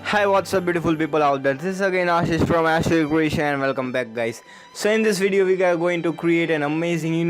Hi, what's up beautiful people out there? This is again Ashish from ashvircreations and welcome back guys. So in this video we are going to create an amazing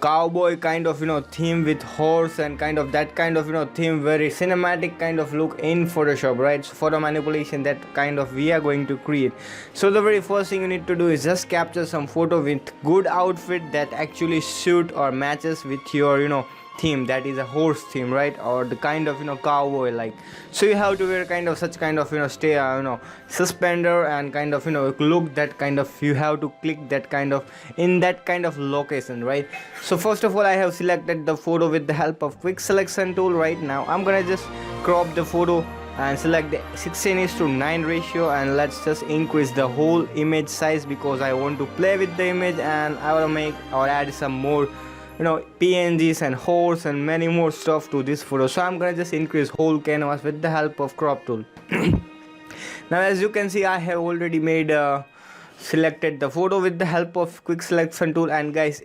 cowboy kind of theme with horse and kind of that kind of theme, very cinematic kind of look in Photoshop, right? So photo manipulation, that kind of we are going to create. So the very first thing you need to do is just capture some photo with good outfit that actually suit or matches with your theme, that is a horse theme, right? Or the kind of cowboy like. So you have to wear kind of such kind of stay suspender and kind of look that kind of, you have to click that kind of in that kind of location, right? So first of all I have selected the photo with the help of quick selection tool. Right now I'm gonna just crop the photo and select the 16:9 ratio, and let's just increase the whole image size because I want to play with the image and I want to make or add some more PNGs and horse and many more stuff to this photo. So I'm gonna just increase whole canvas with the help of crop tool. Now as you can see I have already made selected the photo with the help of quick selection tool, and guys,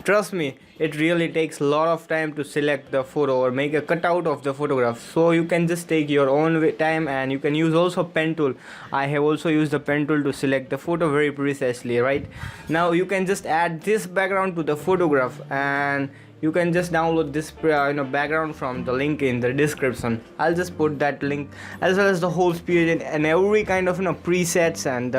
trust me, it really takes a lot of time to select the photo or make a cutout of the photograph. So you can just take your own time, and you can use also pen tool. I have also used the pen tool to select the photo very precisely. Right now you can just add this background to the photograph, and you can just download this background from the link in the description. I'll just put that link as well as the whole spirit and every kind of presets and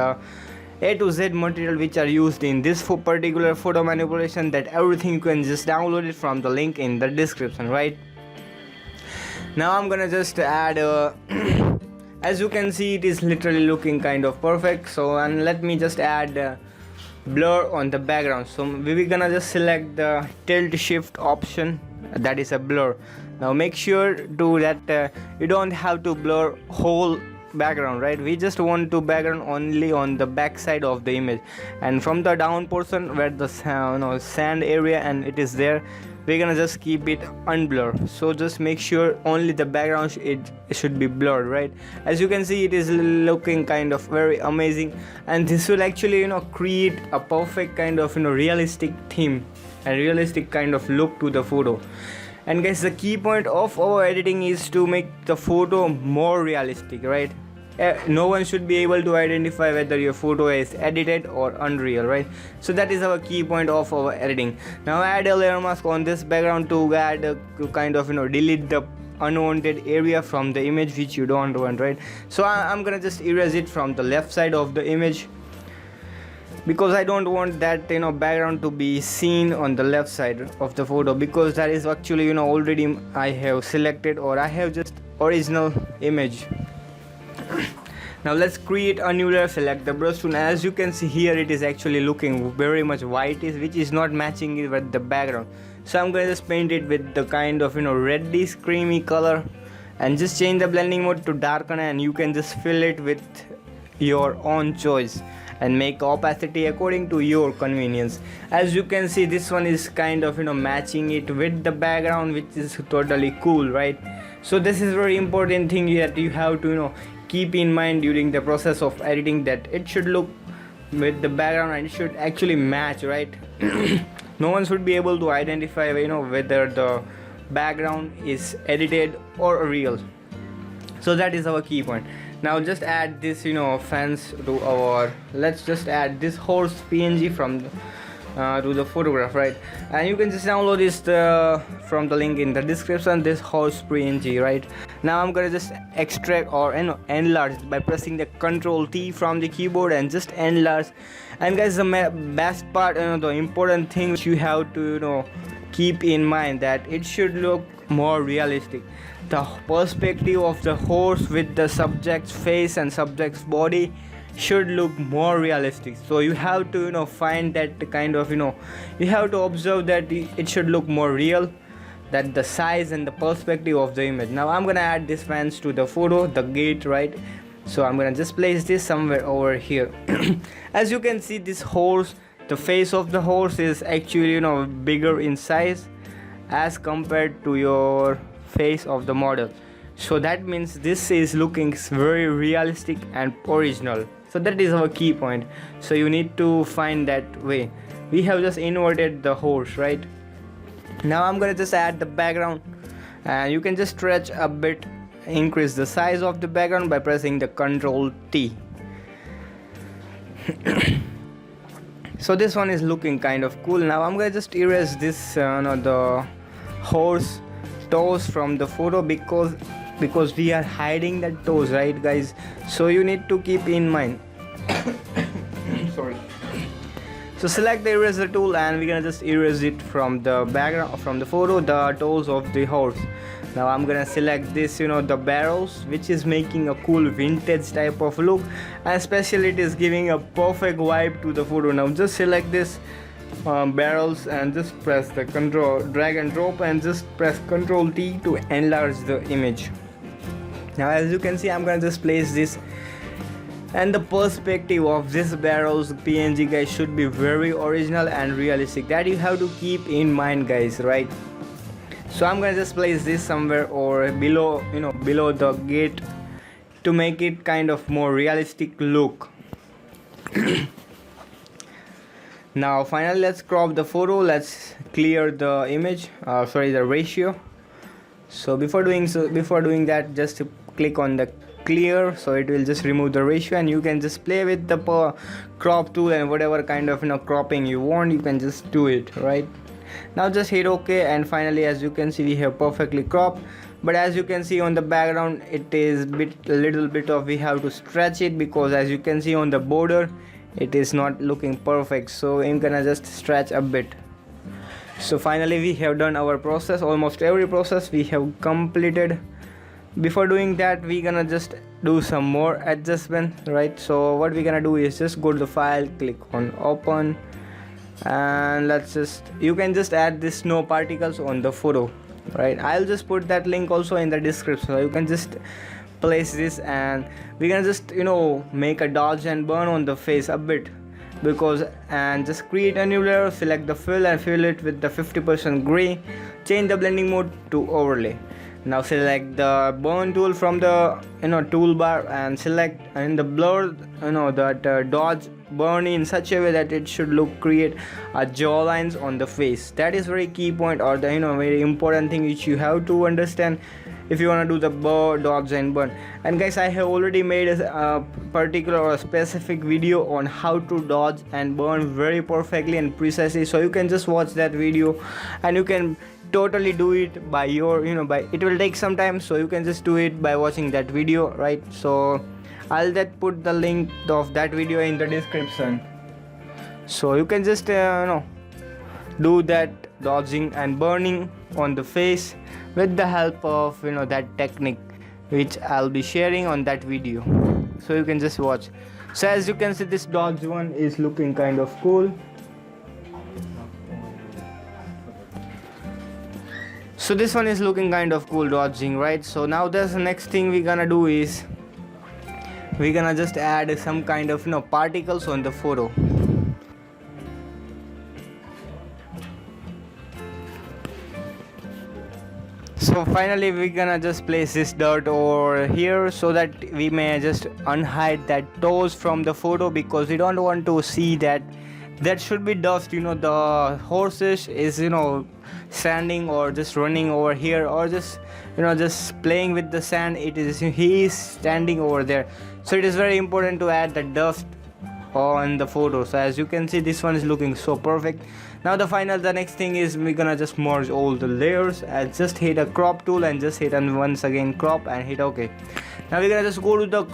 A to Z material which are used in this particular photo manipulation. That everything you can just download it from the link in the description. Right now I'm gonna just add as you can see it is literally looking kind of perfect. So, and let me just add blur on the background. So we're gonna just select the tilt shift option, that is a blur. Now make sure to that you don't have to blur whole background, right? We just want to background only on the back side of the image, and from the down portion where the sand area and it is there, we're gonna just keep it unblur. So just make sure only the background it should be blurred, right? As you can see it is looking kind of very amazing, and this will actually create a perfect kind of realistic theme and realistic kind of look to the photo. And guys, the key point of our editing is to make the photo more realistic, right? No one should be able to identify whether your photo is edited or unreal, right? So that is our key point of our editing. Now add a layer mask on this background to add to kind of delete the unwanted area from the image which you don't want, right? So I'm gonna just erase it from the left side of the image because I don't want that background to be seen on the left side of the photo, because that is actually already I have selected or I have just original image. Now let's create a new layer. Select the brush tool. As you can see here it is actually looking very much whitish, which is not matching it with the background. So I'm going to just paint it with the kind of reddish creamy color, and just change the blending mode to darken, and you can just fill it with your own choice and make opacity according to your convenience. As you can see this one is kind of matching it with the background, which is totally cool, right? So this is very important thing that you have to keep in mind during the process of editing, that it should look with the background and it should actually match, right? No one should be able to identify whether the background is edited or real. So that is our key point. Now just add this fence to our, let's just add this horse PNG from to the photograph, right? And you can just download this from the link in the description, this horse PNG, right? Now I'm gonna just extract or enlarge by pressing the Ctrl T from the keyboard and just enlarge. And guys, the best part, the important thing which you have to keep in mind, that it should look more realistic. The perspective of the horse with the subject's face and subject's body should look more realistic. So you have to find that kind of you have to observe that it should look more real, that the size and the perspective of the image. Now I'm gonna add this fence to the photo, the gate, right? So I'm gonna just place this somewhere over here. As you can see, this horse, the face of the horse is actually bigger in size as compared to your face of the model. So that means this is looking very realistic and original. So that is our key point. So you need to find that way. We have just inverted the horse, right? Now I'm gonna just add the background, and you can just stretch a bit increase the size of the background by pressing the Ctrl T. So this one is looking kind of cool. Now I'm gonna just erase this the horse toes from the photo because we are hiding the toes, right guys? So you need to keep in mind. Sorry. So select the eraser tool and we're gonna just erase it from the background, from the photo, the toes of the horse. Now I'm gonna select this, the barrels, which is making a cool vintage type of look, and especially it is giving a perfect vibe to the photo. Now just select this barrels and just press the drag and drop and just press Ctrl T to enlarge the image. Now as you can see, I'm gonna just place this, and the perspective of this barrels PNG, guys, should be very original and realistic. That you have to keep in mind, guys, right? So I'm gonna just place this somewhere or below, below the gate to make it kind of more realistic look. Now finally, let's crop the photo. Let's clear the image, the ratio. So before doing that, just click on the clear, so it will just remove the ratio, and you can just play with the crop tool and whatever kind of cropping you want, you can just do it, right? Now just hit OK, and finally, as you can see, we have perfectly cropped. But as you can see on the background, it is a little bit of, we have to stretch it, because as you can see on the border, it is not looking perfect. So I'm gonna just stretch a bit. So finally we have done our process. Almost every process we have completed. Before doing that, we're gonna just do some more adjustment, right? So what we're gonna do is just go to the file, click on open, and you can just add this snow particles on the photo, right? I'll just put that link also in the description, so you can just place this, and we're gonna just make a dodge and burn on the face a bit, and just create a new layer, select the fill and fill it with the 50% gray, change the blending mode to overlay. Now select the burn tool from the toolbar and select in the blur that dodge burn in such a way that it should create a jawlines on the face. That is very key point, or the very important thing which you have to understand if you want to do the dodge and burn. And guys, I have already made a particular or a specific video on how to dodge and burn very perfectly and precisely, so you can just watch that video and you can totally do it by your it will take some time, so you can just do it by watching that video, right? So I'll put the link of that video in the description, so you can just do that dodging and burning on the face with the help of that technique which I'll be sharing on that video, so you can just watch. So as you can see, this dodge one is looking kind of cool. So this one is looking kind of cool, dodging, right? So now the next thing we're gonna do is we're gonna just add some kind of particles on the photo. So finally we're gonna just place this dirt over here so that we may just unhide that toes from the photo, because we don't want to see that should be dust. The horses is standing or just running over here, or just just playing with the sand. He is standing over there, so it is very important to add the dust on the photo. So as you can see, this one is looking so perfect. Now the next thing is we're gonna just merge all the layers and just hit a crop tool and just hit and once again crop and hit OK. Now we're gonna just go to the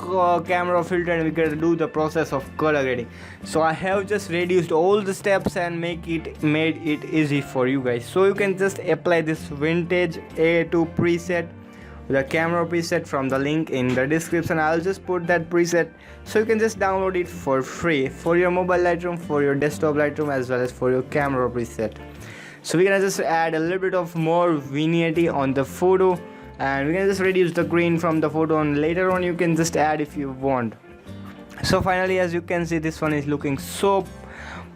camera filter and we're gonna do the process of color grading. So I have just reduced all the steps and made it easy for you guys. So you can just apply this vintage A2 preset, the camera preset from the link in the description. I'll just put that preset, so you can just download it for free for your mobile Lightroom, for your desktop Lightroom, as well as for your camera preset. So we're gonna just add a little bit of more vignette on the photo, and we're gonna just reduce the green from the photo, and later on you can just add if you want. So finally, as you can see, this one is looking so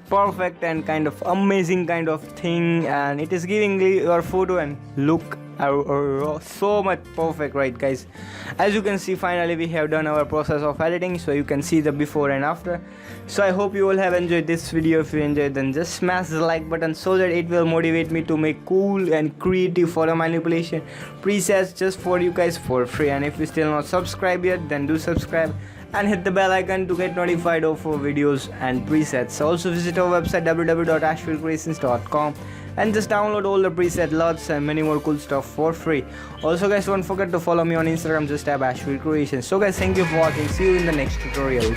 perfect and kind of amazing kind of thing, and it is giving your photo and look are so much perfect, right guys? As you can see, finally we have done our process of editing, so you can see the before and after. So I hope you all have enjoyed this video. If you enjoyed, then just smash the like button so that it will motivate me to make cool and creative photo manipulation presets just for you guys for free. And if you still not subscribed yet, then do subscribe and hit the bell icon to get notified of our videos and presets. Also visit our website www.ashvircreations.com and just download all the preset lots and many more cool stuff for free. Also guys, don't forget to follow me on Instagram, just type ashvircreations. So guys, thank you for watching. See you in the next tutorial.